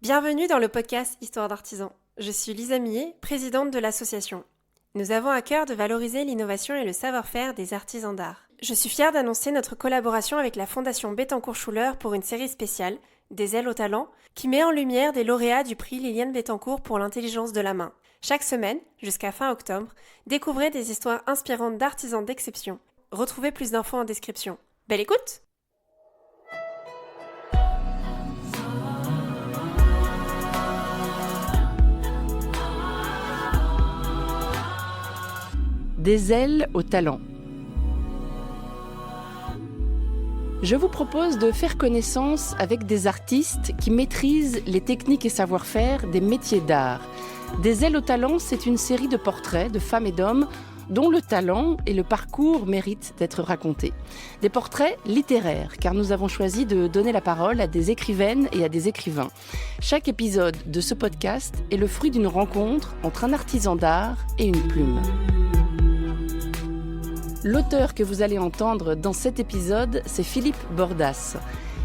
Bienvenue dans le podcast Histoire d'artisans. Je suis Lisa Millet, présidente de l'association. Nous avons à cœur de valoriser l'innovation et le savoir-faire des artisans d'art. Je suis fière d'annoncer notre collaboration avec la Fondation Bettencourt-Schuller pour une série spéciale, Des ailes au talent, qui met en lumière des lauréats du prix Liliane Bettencourt pour l'intelligence de la main. Chaque semaine, jusqu'à fin octobre, découvrez des histoires inspirantes d'artisans d'exception. Retrouvez plus d'infos en description. Belle écoute! Des ailes au talent. Je vous propose de faire connaissance avec des artistes qui maîtrisent les techniques et savoir-faire des métiers d'art. Des ailes au talent, c'est une série de portraits de femmes et d'hommes dont le talent et le parcours méritent d'être racontés. Des portraits littéraires, car nous avons choisi de donner la parole à des écrivaines et à des écrivains. Chaque épisode de ce podcast est le fruit d'une rencontre entre un artisan d'art et une plume. L'auteur que vous allez entendre dans cet épisode, c'est Philippe Bordas.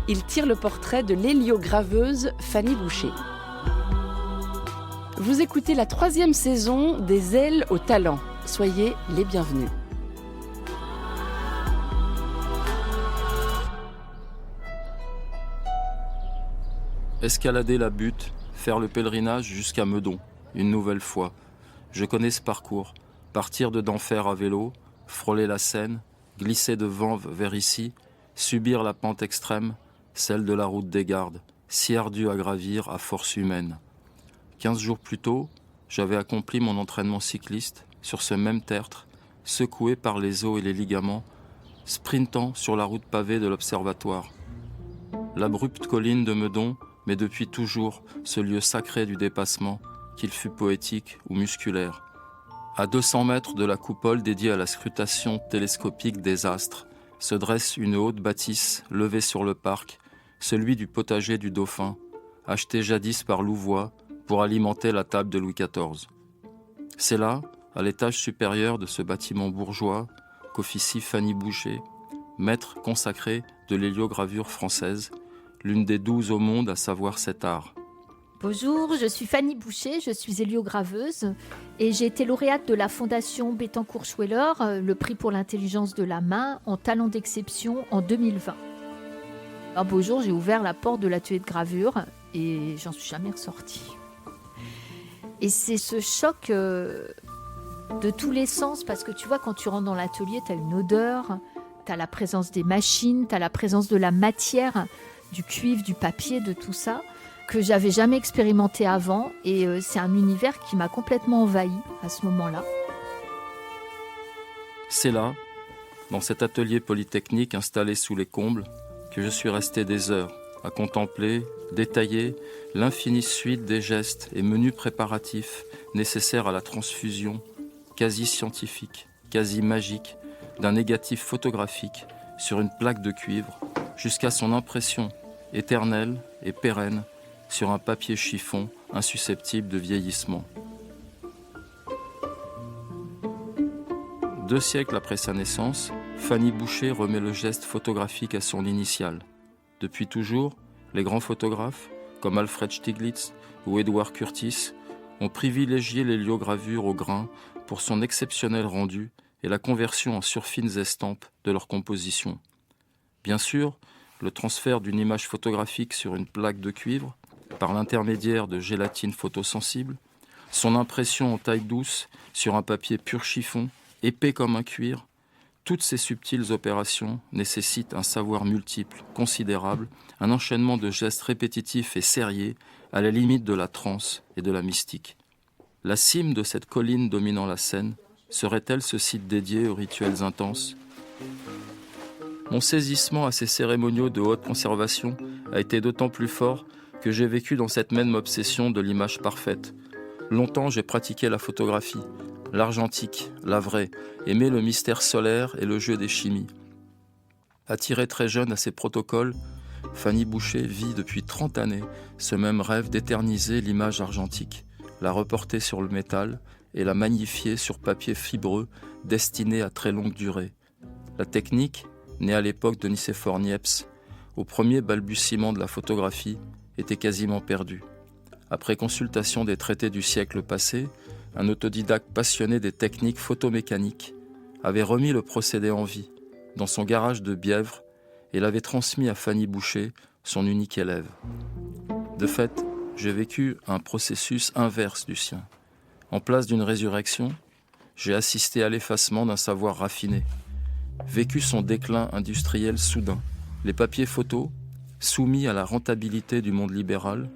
Il tire le portrait de l'héliograveuse Fanny Boucher. Vous écoutez la 3e saison des ailes au talent. Soyez les bienvenus. Escalader la butte, faire le pèlerinage jusqu'à Meudon, une nouvelle fois. Je connais ce parcours. Partir de d'Enfer à vélo, frôler la Seine, glisser de Vanves vers ici, subir la pente extrême, celle de la route des Gardes, si ardue à gravir à force humaine. 15 jours plus tôt, j'avais accompli mon entraînement cycliste sur ce même tertre, secoué par les os et les ligaments, sprintant sur la route pavée de l'Observatoire. L'abrupte colline de Meudon, mais depuis toujours ce lieu sacré du dépassement, qu'il fût poétique ou musculaire. À 200 mètres de la coupole dédiée à la scrutation télescopique des astres, se dresse une haute bâtisse levée sur le parc, celui du potager du Dauphin, acheté jadis par Louvois pour alimenter la table de Louis XIV. C'est là, à l'étage supérieur de ce bâtiment bourgeois, qu'officie Fanny Boucher, maître consacrée de l'héliogravure française, l'une des 12 au monde à savoir cet art. Bonjour, je suis Fanny Boucher, je suis héliograveuse et j'ai été lauréate de la Fondation Bettencourt-Schuller, le prix pour l'intelligence de la main en talent d'exception en 2020. Un beau jour, j'ai ouvert la porte de l'atelier de gravure et j'en suis jamais ressortie. Et c'est ce choc de tous les sens parce que tu vois, quand tu rentres dans l'atelier, tu as une odeur, tu as la présence des machines, tu as la présence de la matière, du cuivre, du papier, de tout ça, que j'avais jamais expérimenté avant et c'est un univers qui m'a complètement envahi à ce moment-là. C'est là, dans cet atelier polytechnique installé sous les combles, que je suis resté des heures à contempler, détailler l'infinie suite des gestes et menus préparatifs nécessaires à la transfusion quasi scientifique, quasi magique, d'un négatif photographique sur une plaque de cuivre jusqu'à son impression éternelle et pérenne sur un papier chiffon insusceptible de vieillissement. 2 siècles après sa naissance, Fanny Boucher remet le geste photographique à son initiale. Depuis toujours, les grands photographes, comme Alfred Stieglitz ou Edward Curtis, ont privilégié l'héliogravure au grain pour son exceptionnel rendu et la conversion en surfines estampes de leur composition. Bien sûr, le transfert d'une image photographique sur une plaque de cuivre, par l'intermédiaire de gélatine photosensible, son impression en taille douce sur un papier pur chiffon, épais comme un cuir, toutes ces subtiles opérations nécessitent un savoir multiple, considérable, un enchaînement de gestes répétitifs et serrés, à la limite de la transe et de la mystique. La cime de cette colline dominant la Seine serait-elle ce site dédié aux rituels intenses ? Mon saisissement à ces cérémoniaux de haute conservation a été d'autant plus fort que j'ai vécu dans cette même obsession de l'image parfaite. Longtemps, j'ai pratiqué la photographie, l'argentique, la vraie, aimé le mystère solaire et le jeu des chimies. Attirée très jeune à ces protocoles, Fanny Boucher vit depuis 30 années ce même rêve d'éterniser l'image argentique, la reporter sur le métal et la magnifier sur papier fibreux destiné à très longue durée. La technique, née à l'époque de Nicéphore Niepce, au premier balbutiement de la photographie, était quasiment perdue. après consultation des traités du siècle passé, un autodidacte passionné des techniques photomécaniques avait remis le procédé en vie dans son garage de Bièvre et l'avait transmis à Fanny Boucher, son unique élève. De fait, j'ai vécu un processus inverse du sien. En place d'une résurrection, j'ai assisté à l'effacement d'un savoir raffiné, vécu son déclin industriel soudain. Les papiers photos, soumis à la rentabilité du monde libéral,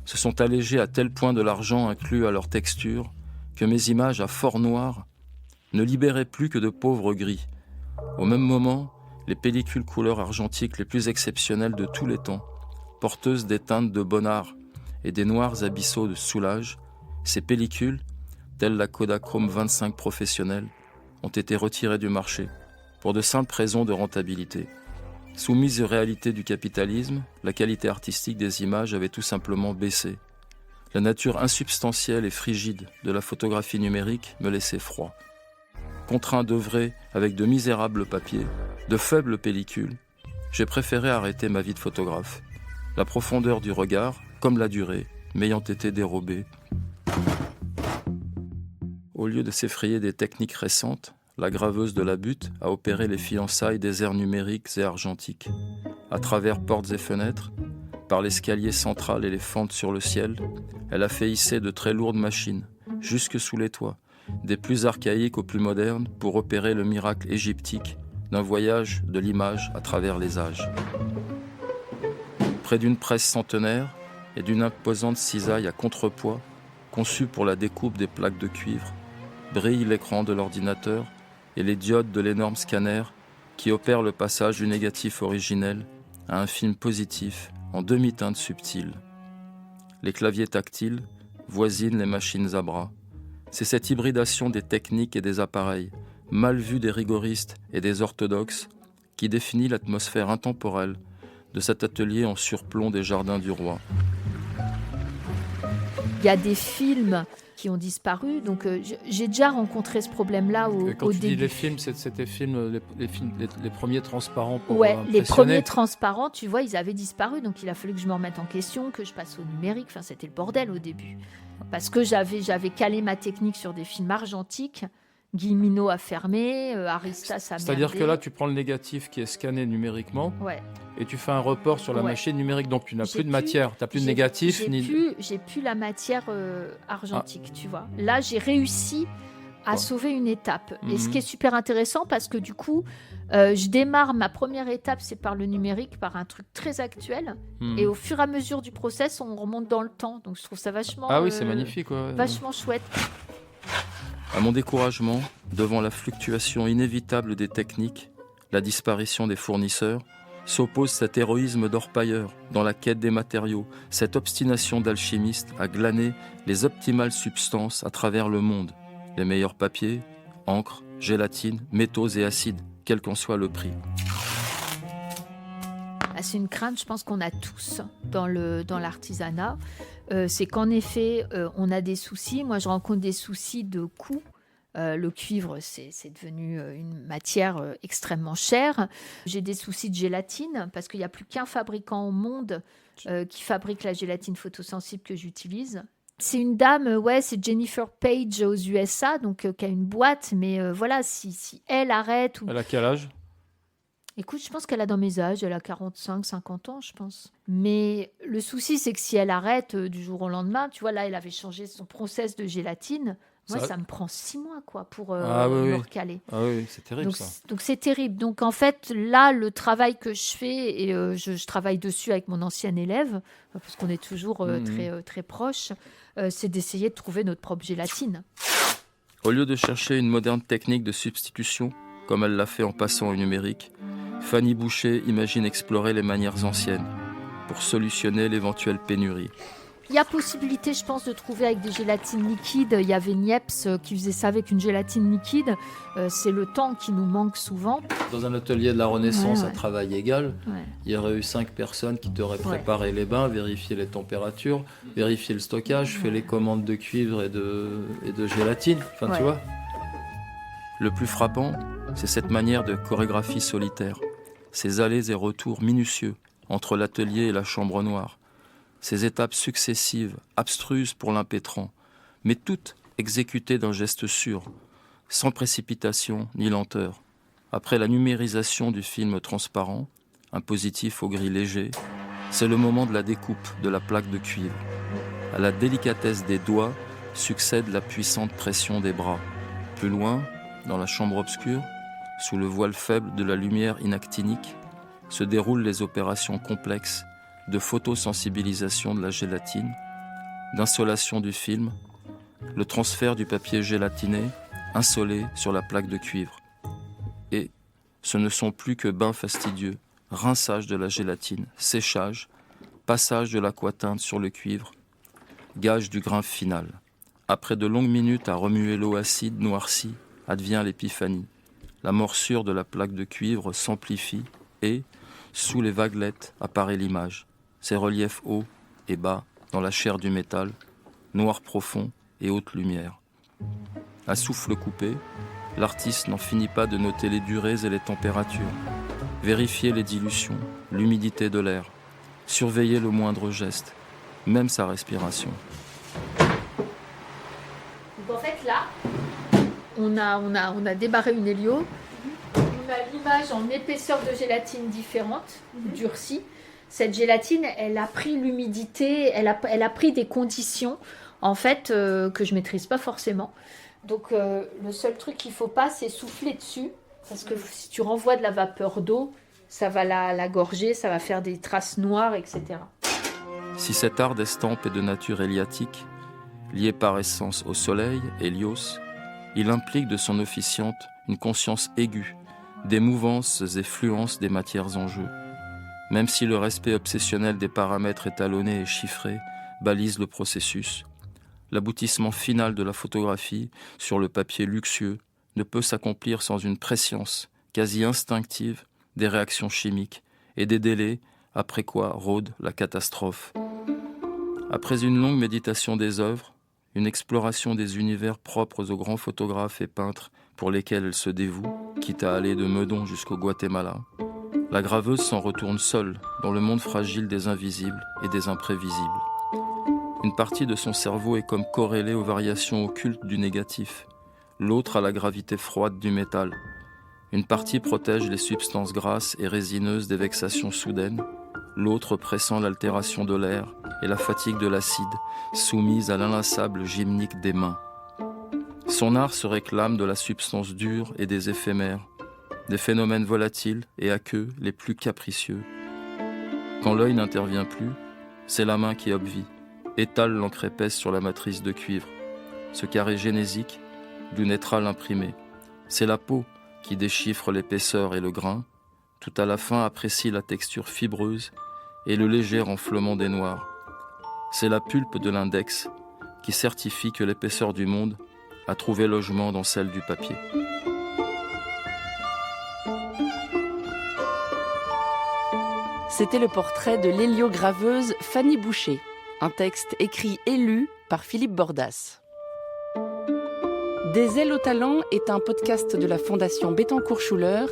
se sont allégés à tel point de l'argent inclus à leur texture que mes images à fort noir ne libéraient plus que de pauvres gris. Au même moment, les pellicules couleur argentique les plus exceptionnelles de tous les temps, porteuses des teintes de Bonnard et des noirs abyssaux de Soulage, ces pellicules, telles la Kodachrome 25 professionnelle, ont été retirées du marché pour de simples raisons de rentabilité. Soumise aux réalités du capitalisme, la qualité artistique des images avait tout simplement baissé. La nature insubstantielle et frigide de la photographie numérique me laissait froid. Contraint d'œuvrer avec de misérables papiers, de faibles pellicules, j'ai préféré arrêter ma vie de photographe. La profondeur du regard, comme la durée, m'ayant été dérobée. Au lieu de s'effrayer des techniques récentes, la graveuse de la butte a opéré les fiançailles des airs numériques et argentiques. À travers portes et fenêtres, par l'escalier central et les fentes sur le ciel, elle a fait hisser de très lourdes machines, jusque sous les toits, des plus archaïques aux plus modernes, pour opérer le miracle égyptique d'un voyage de l'image à travers les âges. Près d'une presse centenaire et d'une imposante cisaille à contrepoids, conçue pour la découpe des plaques de cuivre, brille l'écran de l'ordinateur et les diodes de l'énorme scanner qui opère le passage du négatif originel à un film positif en demi-teinte subtile. Les claviers tactiles voisinent les machines à bras. C'est cette hybridation des techniques et des appareils, mal vue des rigoristes et des orthodoxes, qui définit l'atmosphère intemporelle de cet atelier en surplomb des jardins du roi. Il y a des films qui ont disparu, donc j'ai déjà rencontré ce problème-là au début. Quand tu dis les films, c'était les premiers transparents pour les premiers transparents, tu vois, ils avaient disparu, donc il a fallu que je me remette en question, que je passe au numérique, enfin c'était le bordel au début. Parce que j'avais calé ma technique sur des films argentiques, Guy Minot a fermé, Aristas a merdé. C'est-à-dire que là, tu prends le négatif qui est scanné numériquement, et tu fais un report sur la machine numérique, donc tu n'as plus de matière, tu n'as plus de négatif. J'ai plus la matière argentique, tu vois. Là, j'ai réussi à sauver une étape. Et ce qui est super intéressant, parce que du coup, je démarre, ma première étape, c'est par le numérique, par un truc très actuel. Et au fur et à mesure du process, on remonte dans le temps. Donc je trouve ça vachement... Ah oui, c'est magnifique. Vachement chouette. À mon découragement, devant la fluctuation inévitable des techniques, la disparition des fournisseurs, s'oppose cet héroïsme d'orpailleur dans la quête des matériaux, cette obstination d'alchimiste à glaner les optimales substances à travers le monde, les meilleurs papiers, encre, gélatine, métaux et acides, quel qu'en soit le prix. C'est une crainte, je pense qu'on a tous dans l'artisanat. C'est qu'en effet, on a des soucis. Moi, je rencontre des soucis de coût. Le cuivre, c'est devenu une matière extrêmement chère. J'ai des soucis de gélatine parce qu'il n'y a plus qu'un fabricant au monde qui fabrique la gélatine photosensible que j'utilise. C'est une dame, c'est Jennifer Page aux USA, donc qui a une boîte. Mais voilà, si elle arrête... Elle a quel âge ? Écoute, je pense qu'elle a dans mes âges, elle a 45, 50 ans, je pense. Mais le souci, c'est que si elle arrête du jour au lendemain, tu vois, là, elle avait changé son process de gélatine. Moi, ça me prend 6 mois, quoi, pour me recaler. Ah oui, c'est terrible, ça. Donc, c'est terrible. Donc, en fait, là, le travail que je fais, et je travaille dessus avec mon ancienne élève, parce qu'on est toujours très, très proches, c'est d'essayer de trouver notre propre gélatine. Au lieu de chercher une moderne technique de substitution, comme elle l'a fait en passant au numérique, Fanny Boucher imagine explorer les manières anciennes pour solutionner l'éventuelle pénurie. Il y a possibilité, je pense, de trouver avec des gélatines liquides. Il y avait Niepce qui faisait ça avec une gélatine liquide. C'est le temps qui nous manque souvent. Dans un atelier de la Renaissance à travail égal, il y aurait eu 5 personnes qui t'auraient préparé les bains, vérifié les températures, vérifié le stockage, fait les commandes de cuivre et de gélatine. Enfin, tu vois. Le plus frappant, c'est cette manière de chorégraphie solitaire, ces allers et retours minutieux entre l'atelier et la chambre noire, ces étapes successives, abstruses pour l'impétrant, mais toutes exécutées d'un geste sûr, sans précipitation ni lenteur. Après la numérisation du film transparent, un positif au gris léger, c'est le moment de la découpe de la plaque de cuivre. À la délicatesse des doigts succède la puissante pression des bras. Plus loin, dans la chambre obscure, sous le voile faible de la lumière inactinique, se déroulent les opérations complexes de photosensibilisation de la gélatine, d'insolation du film, le transfert du papier gélatiné insolé sur la plaque de cuivre. Et ce ne sont plus que bains fastidieux, rinçage de la gélatine, séchage, passage de l'aquatinte sur le cuivre, gage du grain final. Après de longues minutes à remuer l'eau acide noircie, advient l'épiphanie. La morsure de la plaque de cuivre s'amplifie et, sous les vaguelettes, apparaît l'image. Ses reliefs hauts et bas dans la chair du métal, noir profond et haute lumière. À souffle coupé, l'artiste n'en finit pas de noter les durées et les températures, vérifier les dilutions, l'humidité de l'air, surveiller le moindre geste, même sa respiration. Donc en fait là, on a débarré une hélio, on a l'image en épaisseur de gélatine différente, durcie. Cette gélatine, elle a pris l'humidité, elle a pris des conditions en fait que je maîtrise pas forcément. Donc le seul truc qu'il faut pas, c'est souffler dessus, parce que si tu renvoies de la vapeur d'eau, ça va la gorger, ça va faire des traces noires, etc. Si cet art d'estampe est de nature héliatique, lié par essence au soleil, Hélios, il implique de son officiante une conscience aiguë des mouvances et fluences des matières en jeu. Même si le respect obsessionnel des paramètres étalonnés et chiffrés balise le processus, l'aboutissement final de la photographie sur le papier luxueux ne peut s'accomplir sans une prescience quasi instinctive des réactions chimiques et des délais après quoi rôde la catastrophe. Après une longue méditation des œuvres, une exploration des univers propres aux grands photographes et peintres pour lesquels elle se dévoue, quitte à aller de Meudon jusqu'au Guatemala, la graveuse s'en retourne seule dans le monde fragile des invisibles et des imprévisibles. Une partie de son cerveau est comme corrélée aux variations occultes du négatif, l'autre à la gravité froide du métal. Une partie protège les substances grasses et résineuses des vexations soudaines, l'autre pressant l'altération de l'air et la fatigue de l'acide, soumise à l'inlassable gymnique des mains. Son art se réclame de la substance dure et des éphémères, des phénomènes volatiles et aqueux les plus capricieux. Quand l'œil n'intervient plus, c'est la main qui obvie, étale l'encre épaisse sur la matrice de cuivre, ce carré génésique d'où naîtra l'imprimé. C'est la peau qui déchiffre l'épaisseur et le grain, tout à la fin apprécie la texture fibreuse et le léger renflement des noirs. C'est la pulpe de l'index qui certifie que l'épaisseur du monde a trouvé logement dans celle du papier. C'était le portrait de l'héliograveuse Fanny Boucher, un texte écrit et lu par Philippe Bordas. Des ailes au talent est un podcast de la Fondation Bettencourt-Schuller,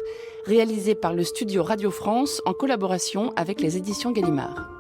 réalisé par le studio Radio France en collaboration avec les éditions Gallimard.